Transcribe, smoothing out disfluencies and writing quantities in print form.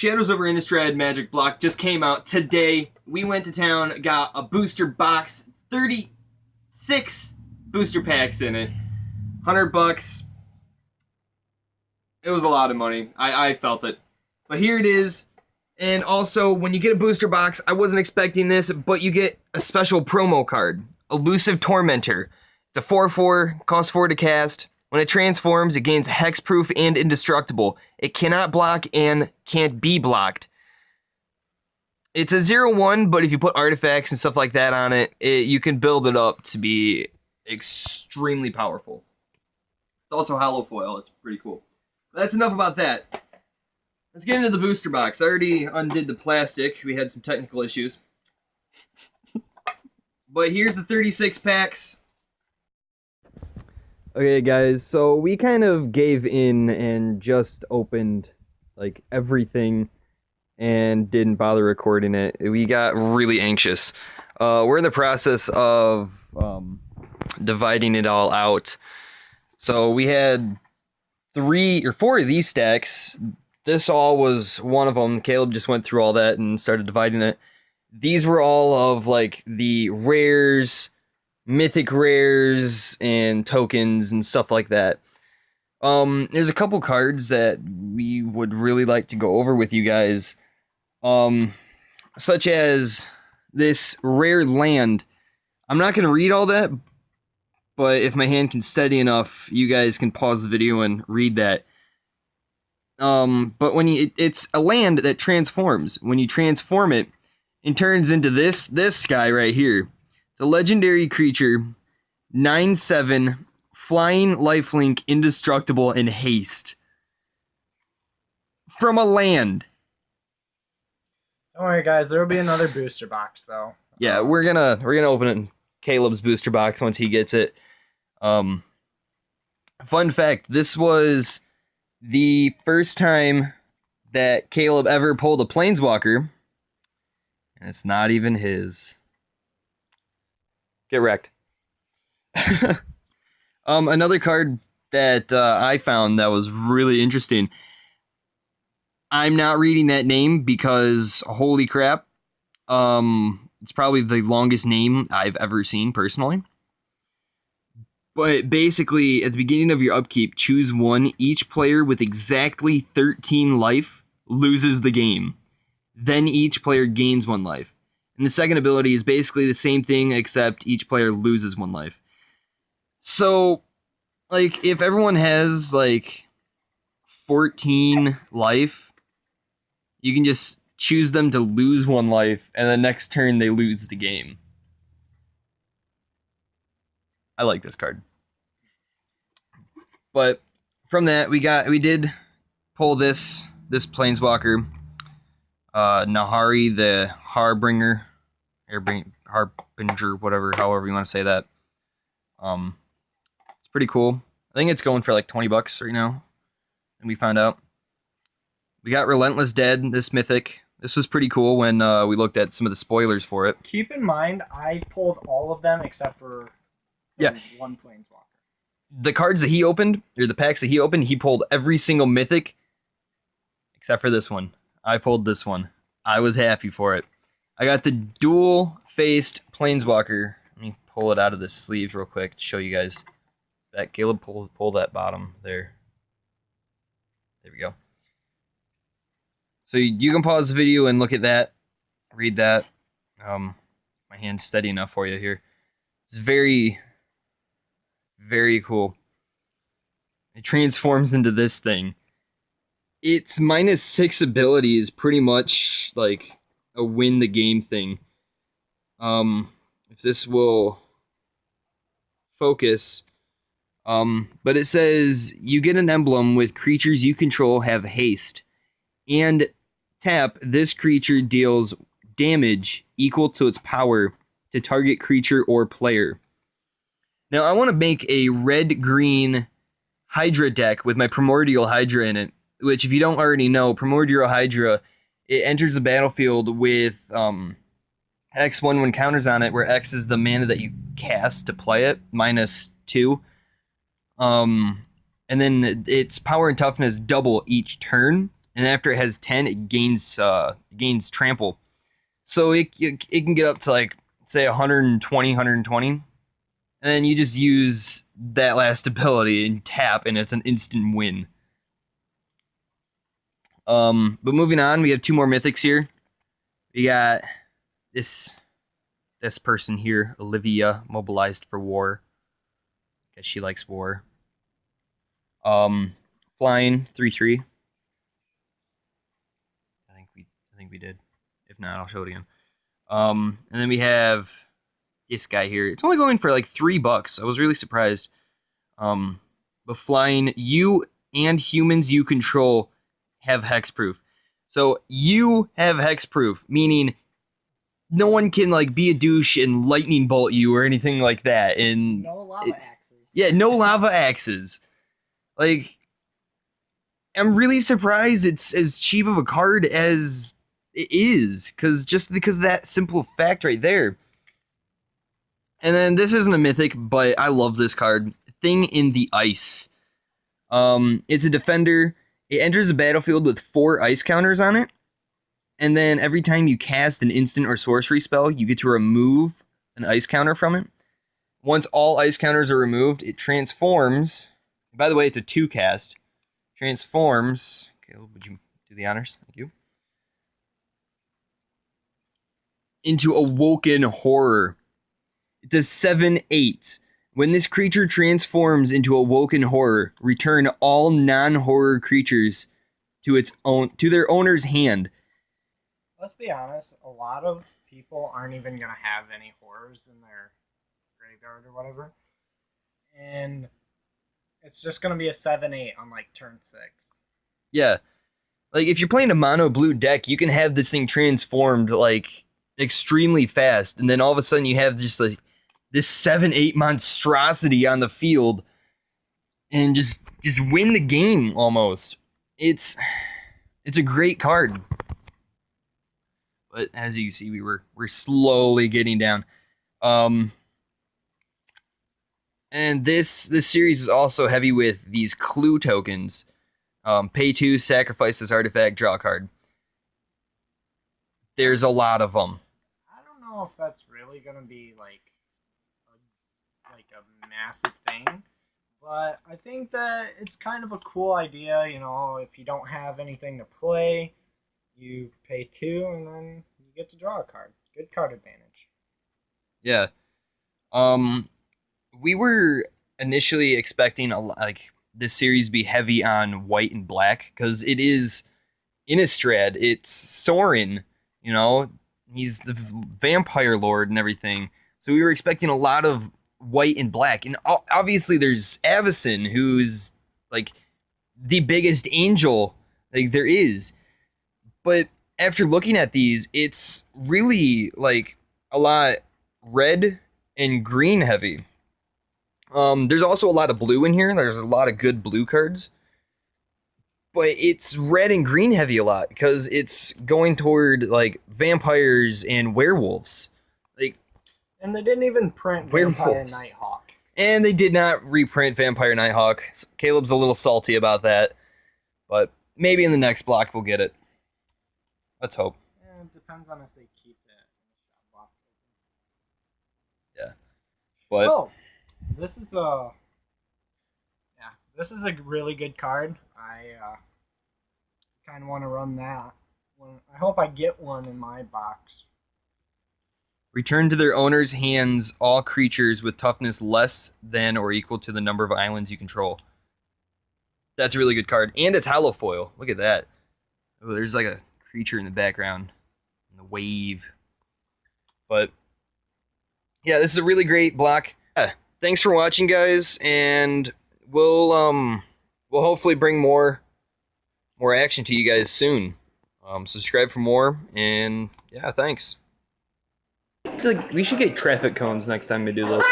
Shadows over Inistrad Magic block just came out today. We went to town, got a booster box, 36 booster packs in it, $100. It was a lot of money. I felt it. But here it is. And also, when you get a booster box, I wasn't expecting this, but you get a special promo card, Elusive Tormentor. It's a 4/4, costs 4 to cast. When it transforms, it gains hexproof and indestructible. It cannot block and can't be blocked. It's a 0/1, but if you put artifacts and stuff like that on it, you can build it up to be extremely powerful. It's also hollow foil. It's pretty cool. But that's enough about that. Let's get into the booster box. I already undid the plastic. We had some technical issues. But here's the 36 packs. Okay, guys, so we kind of gave in and just opened, like, everything and didn't bother recording it. We got really anxious. We're in the process of dividing it all out. So we had 3 or 4 of these stacks. This all was one of them. Caleb just went through all that and started dividing it. These were all of, like, the rares, mythic rares, and tokens and stuff like that. There's a couple cards that we would really like to go over with you guys. Such as this rare land. I'm not going to read all that, but if my hand can steady enough, you guys can pause the video and read that. But when it's a land that transforms. When you transform it, it turns into this guy right here. It's a legendary creature, 9/7, flying, lifelink, indestructible, and haste. From a land. Don't worry, guys. There will be another booster box, though. Yeah, we're gonna open it in Caleb's booster box once he gets it. Fun fact: this was the first time that Caleb ever pulled a planeswalker, and it's not even his. Get wrecked. Another card that I found that was really interesting. I'm not reading that name because holy crap. It's probably the longest name I've ever seen personally. But basically, at the beginning of your upkeep, choose one. Each player with exactly 13 life loses the game. Then each player gains 1 life. And the second ability is basically the same thing, except each player loses 1 life. So, like, if everyone has, like, 14 life, you can just choose them to lose 1 life, and the next turn they lose the game. I like this card. But from that, we did pull this planeswalker, Nahari the Harbinger, Harbinger, whatever, however you want to say that. It's pretty cool. I think it's going for like $20 right now, and we found out. We got Relentless Dead, this mythic. This was pretty cool when we looked at some of the spoilers for it. Keep in mind, I pulled all of them except for one planeswalker. The cards that he opened, or the packs that he opened, he pulled every single mythic except for this one. I pulled this one. I was happy for it. I got the dual-faced planeswalker. Let me pull it out of the sleeve real quick to show you guys. That Caleb pull that bottom there. There we go. So you can pause the video and look at that, read that. My hand's steady enough for you here. It's very, very cool. It transforms into this thing. Its -6 ability is pretty much like a win the game thing. If this will focus. But it says you get an emblem with creatures you control have haste. And tap, this creature deals damage equal to its power to target creature or player. Now, I want to make a red-green Hydra deck with my Primordial Hydra in it, which, if you don't already know, Primordial Hydra, it enters the battlefield with X1 when counters on it, where X is the mana that you cast to play it, -2. And then its power and toughness double each turn, and after it has 10, it gains trample. So it can get up to like say 120, 120, and then you just use that last ability and tap, and it's an instant win. But moving on, we have 2 more mythics here. We got this person here, Olivia, mobilized for war, because she likes war. Flying 3/3. I think we did. If not, I'll show it again. And then we have this guy here. It's only going for like $3. I was really surprised. But flying, you and humans you control have hexproof. So you have hexproof, meaning no one can like be a douche and lightning bolt you or anything like that. And no lava axes. Yeah, no lava axes. Like, I'm really surprised it's as cheap of a card as it is, because of that simple fact right there. And then this isn't a mythic, but I love this card. Thing in the Ice. It's a defender. It enters the battlefield with 4 ice counters on it. And then every time you cast an instant or sorcery spell, you get to remove an ice counter from it. Once all ice counters are removed, it transforms. By the way, it's a 2 cast. Transforms. Caleb, would you do the honors? Thank you. Into Awoken Horror. It does 7/8. When this creature transforms into Awoken Horror, return all non-horror creatures to their owner's hand. Let's be honest, a lot of people aren't even going to have any horrors in their graveyard or whatever. And it's just going to be a 7/8 on like turn 6. Yeah. Like if you're playing a mono blue deck, you can have this thing transformed like extremely fast, and then all of a sudden you have just like this 7/8 monstrosity on the field and just win the game almost. It's a great card. But as you can see, we're slowly getting down. And this series is also heavy with these clue tokens. Pay 2, sacrifice this artifact, draw a card. There's a lot of them. I don't know if that's really gonna be like a massive thing, but I think that it's kind of a cool idea. You know, if you don't have anything to play, you pay 2 and then you get to draw a card. Good card advantage. Yeah. We were initially expecting this series to be heavy on white and black, because it is Inistrad. It's Sorin, you know, he's the vampire lord and everything. So we were expecting a lot of white and black, and obviously there's Avacyn, who's like the biggest angel like there is. But after looking at these, it's really like a lot red and green heavy. There's also a lot of blue in here. There's a lot of good blue cards. But it's red and green heavy a lot, because it's going toward like vampires and werewolves. Like, and they didn't even print Vampire Nighthawk. And they did not reprint Vampire Nighthawk. Caleb's a little salty about that. But maybe in the next block we'll get it. Let's hope. Yeah, it depends on if they keep that block. Yeah. But oh, this is a really good card. I kind of want to run that. I hope I get one in my box. Return to their owner's hands all creatures with toughness less than or equal to the number of islands you control. That's a really good card. And it's hollow foil. Look at that. Oh, there's like a creature in the background. In the wave. But yeah, this is a really great block. Thanks for watching, guys, and we'll hopefully bring more action to you guys soon. Subscribe for more, and yeah, thanks. We should get traffic cones next time we do this.